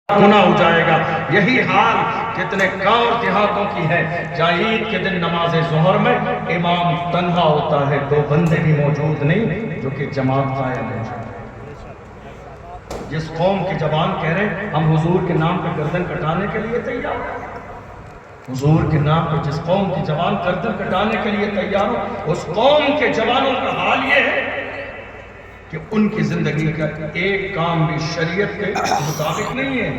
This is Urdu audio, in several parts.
گناہ ہو جائے گا۔ یہی حال کتنے گاؤں اور دیہاتوں کی ہے جہاں عید کے دن نماز ظہر میں امام تنہا ہوتا ہے، دو بندے بھی موجود نہیں جو کہ جماعت قائم ہو جائے۔ جس قوم کی زبان کہہ رہے ہیں ہم حضور کے نام پہ گردن کٹانے کے لیے تیار ہیں، حضور کے نام پہ جس قوم کی زبان گردن کٹانے کے لیے تیار ہو، اس قوم کے جوانوں کا حال یہ ہے کہ ان کی زندگی کا ایک کام بھی شریعت کے مطابق نہیں ہے۔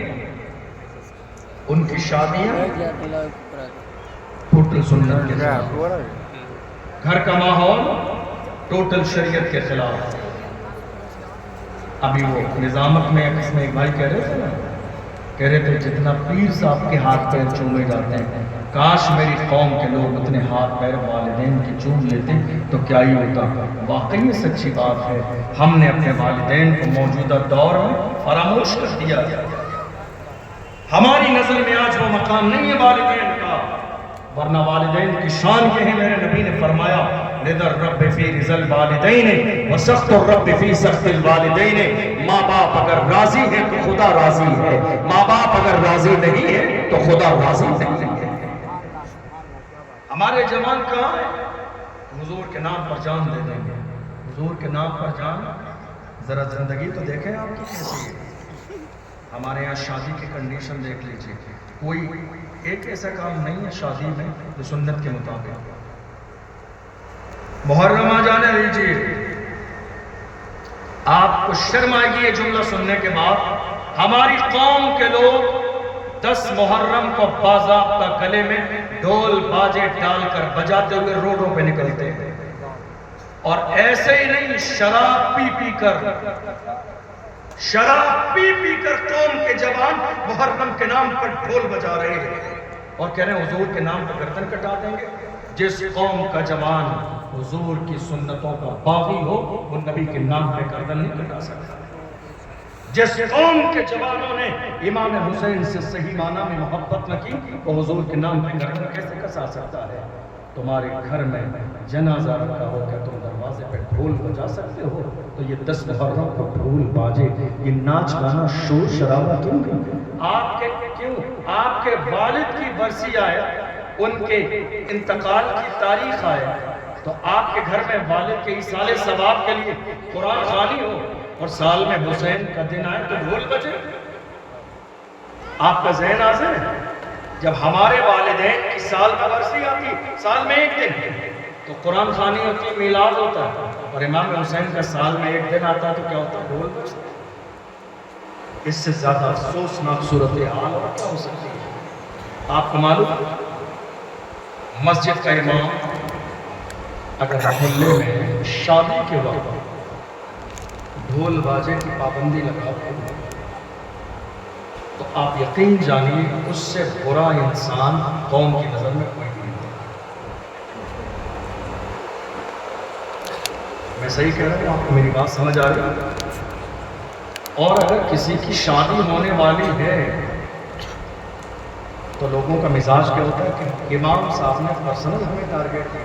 ان کی شادیاں ٹوٹل سنت کے خلاف، گھر کا ماحول ٹوٹل شریعت کے خلاف۔ ابھی وہ نظامت میں ایک بھائی کہہ رہے تھے جتنا پیر صاحب کے ہاتھ پیر چومے جاتے ہیں، کاش میری قوم کے لوگ اتنے ہاتھ پیر والدین کے چوم لیتے تو کیا ہی ہوتا۔ واقعی سچی بات ہے، ہم نے اپنے والدین کو موجودہ دور میں فراموش کر دیا۔ ہماری نظر میں آج وہ مقام نہیں ہے والدین کا، ورنہ والدین کی شان یہ ہے، میرے نبی نے فرمایا رضا الرب فی رضا الوالدین وسخط الرب فی سخط الوالدین۔ ماں باپ اگر راضی ہے تو خدا راضی ہے، ماں باپ اگر راضی نہیں ہے تو خدا راضی نہیں ہے۔ ہمارے جوان کہاں ہے؟ حضور کے نام پر جان دے دیں گے، حضور کے نام پر جان۔ ذرا زندگی تو دیکھیں آپ کی کیسی ہے۔ ہمارے یہاں شادی کی کنڈیشن دیکھ لیجئے، کوئی ایک ایسا کام نہیں ہے شادی میں جو سنت کے مطابق۔ محرم آ جانے دیجئے، آپ کو شرم آئے گی یہ جملہ سننے کے بعد، ہماری قوم کے لوگ 10 محرم کو باضابطہ گلے میں ڈھول باجے ڈال کر بجاتے ہوئے روڈوں پہ نکلتے ہیں، اور ایسے ہی نہیں، شراب پی کر قوم کے جوان محرم کے نام پر ڈھول بجا رہے ہیں اور کہہ رہے ہیں حضور کے نام پر گردن کٹا دیں گے۔ جس قوم کا جوان حضور کی سنتوں کا باغی ہو وہ نبی کے نام پہ گردن نہیں کٹا سکتا۔ جس قوم کے جوانوں نے امام حسین سے صحیح معنی میں محبت نہ کی وہ حضور کے نام پہ گردن کیسے کسا سکتا ہے؟ تمہارے گھر میں جنازہ رکھا ہو کہ تم دروازے پہ ڈھول بجا سکتے ہو؟ تو یہ 10 محرم کو ڈھول باجے، یہ ناچ گانا شور شرابہ کیوں آپ کے والد کی برسی آئے، ان کے انتقال کی تاریخ آئے تو آپ کے گھر میں والد کے ایصال ثواب کے لیے قرآن خوانی ہو، اور سال میں حسین کا دن آئے تو ڈھول بجے؟ آپ کا ذہن حاضر ہے؟ جب ہمارے والدین کی سال میں برسی آتی، سال میں ایک دن تو قرآن خوانی ہوتی، میلاد ہوتا ہے، اور امام حسین کا سال میں ایک دن آتا تو کیا ہوتا؟ ڈھول بجتا۔ اس سے زیادہ افسوسناک صورتحال اور کیا ہو سکتی ہے؟ آپ کو معلوم مسجد کا امام اگر محلے میں شادی کے وقت ڈھول باجے کی پابندی لگا تو آپ یقین جانیے اس سے برا انسان قوم کی نظر میں کوئی نہیں ہوتا۔ میں صحیح کہہ رہا ہوں، آپ کو میری بات سمجھ آ رہی ہے؟ اور اگر کسی کی شادی ہونے والی ہے تو لوگوں کا مزاج کیا ہوتا ہے کہ امام صاحب نے پرسنل ہمیں ٹارگیٹ کیا۔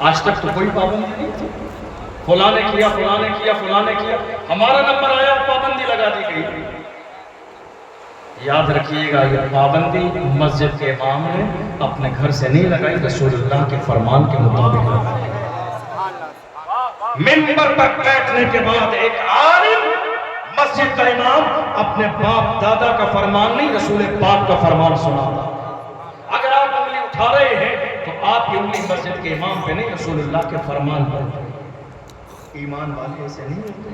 آج تک تو کوئی پابندی نہیں تھی، فلاں نے کیا، ہمارا نمبر آیا پابندی لگا دی گئی۔ یاد رکھیے گا یہ پابندی مسجد کے امام نے اپنے گھر سے نہیں لگائی، رسول اللہ کے فرمان کے مطابق لگائی۔ منبر پر بیٹھنے کے بعد ایک عالم مسجد کا امام اپنے باپ دادا کا فرمان نہیں، رسول پاک کا فرمان سناتا۔ اگر آپ انگلی اٹھا رہے ہیں تو آپ کی انگلی مسجد کے امام پہ نہیں، رسول اللہ کے فرمان پر۔ ایمان والے ایسے نہیں ہوتے۔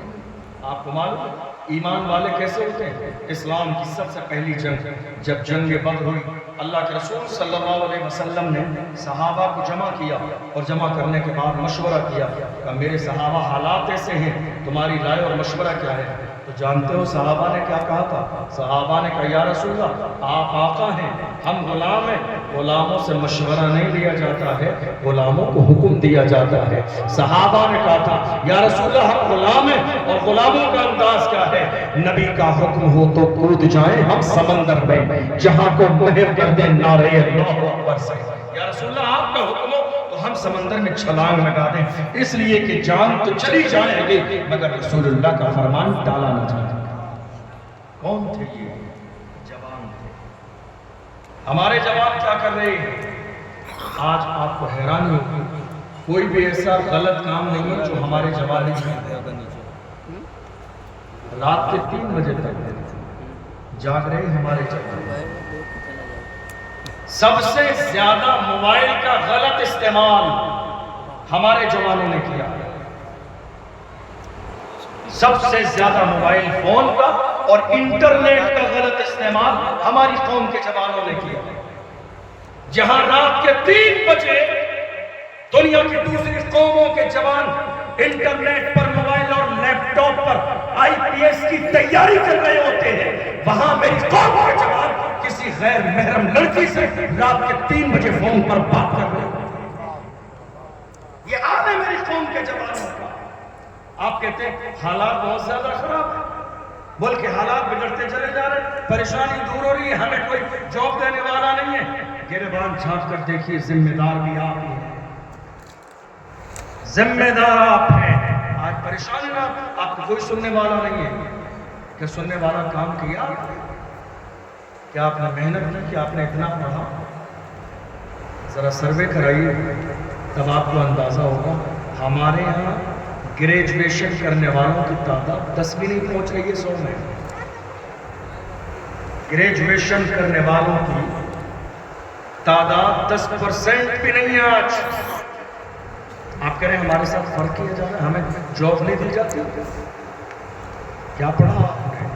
آپ کو معلوم ایمان والے کیسے ہوتے ہیں؟ اسلام کی سب سے پہلی جنگ جب جنگ بدر ہوئی، اللہ کے رسول صلی اللہ علیہ وسلم نے صحابہ کو جمع کیا اور جمع کرنے کے بعد مشورہ کیا کہ میرے صحابہ حالات ایسے ہیں، تمہاری رائے اور مشورہ کیا ہے؟ تو جانتے ہو صحابہ نے کیا کہا تھا؟ صحابہ نے کہا یا رسول اللہ آپ آقا ہیں، ہم غلام ہیں، غلاموں سے مشورہ نہیں لیا جاتا ہے، غلاموں کو حکم دیا جاتا ہے۔ صحابہ نے کہا تھا یا رسول اللہ ہم غلام ہیں، اور غلاموں کا انداز کیا ہے؟ نبی کا حکم ہو تو کود جائیں ہم سمندر میں، جہاں کو مہر کر دیں نعرے اللہ اکبر سے۔ یا رسول اللہ آپ کا حکم ہو تو ہم سمندر میں چھلانگ لگا دیں، اس لیے کہ جان تو چلی جائے گی مگر رسول اللہ کا فرمان ٹالا نہ جائے گا۔ کون تھے یہ؟ جوان تھے۔ ہمارے جوان کیا کر رہے ہیں؟ آج آپ کو حیرانی ہوگی، کوئی بھی ایسا غلط کام نہیں ہے جو ہمارے جوان نہیں کرتے۔ رات کے 3 بجے تک جاگ رہے ہمارے جوان۔ سب سے زیادہ موبائل کا غلط استعمال ہمارے جوانوں نے کیا، سب سے زیادہ موبائل فون کا اور انٹرنیٹ کا غلط استعمال ہماری قوم کے جوانوں نے کیا۔ جہاں رات کے 3 بجے دنیا کی دوسری قوموں کے جوان انٹرنیٹ پر، موبائل اور لیپ ٹاپ پر IPS کی تیاری کر رہے ہوتے ہیں، وہاں میری قوم کے جوان کسی غیر محرم لڑکی سے رات کے 3 بجے فون پر بات کر رہے ہوتے ہیں۔ یہ حال ہے میری قوم کے جوانوں کا۔ آپ کہتے ہیں حالات بہت زیادہ خراب ہیں، بلکہ حالات بگڑتے چلے جا رہے ہیں، پریشانی دور ہو رہی ہے، ہمیں کوئی جاب دینے والا نہیں ہے۔ گریبان جھانک کر دیکھیے، ذمہ دار بھی آپ ہی ہیں، ذمہ دار آپ ہیں۔ آج پریشانی نہ، آپ کو کوئی سننے والا نہیں ہے۔ کہ سننے والا کام کیا، کیا آپ نے محنت کی، کیا آپ نے اتنا پڑھا؟ ذرا سروے کرائیے، تب آپ کو اندازہ ہوگا۔ ہمارے یہاں گریجویشن کرنے والوں کی تعداد 10 بھی نہیں پہنچ رہی ہے 100 میں۔ گریجویشن کرنے والوں کی تعداد 10% بھی نہیں ہے آج۔ آپ کہہ رہے ہیں ہمارے ساتھ فرق کیا جا رہا ہے، ہمیں جاب نہیں دی جاتی۔ کیا پڑھا آپ نے؟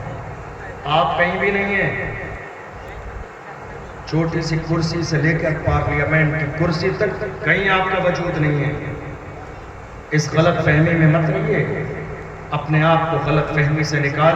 آپ کہیں بھی نہیں ہیں۔ چھوٹی سی کرسی سے لے کر پارلیمنٹ کی کرسی تک کہیں آپ کا وجود نہیں ہے۔ اس غلط فہمی میں مت رہیے، اپنے آپ کو غلط فہمی سے نکال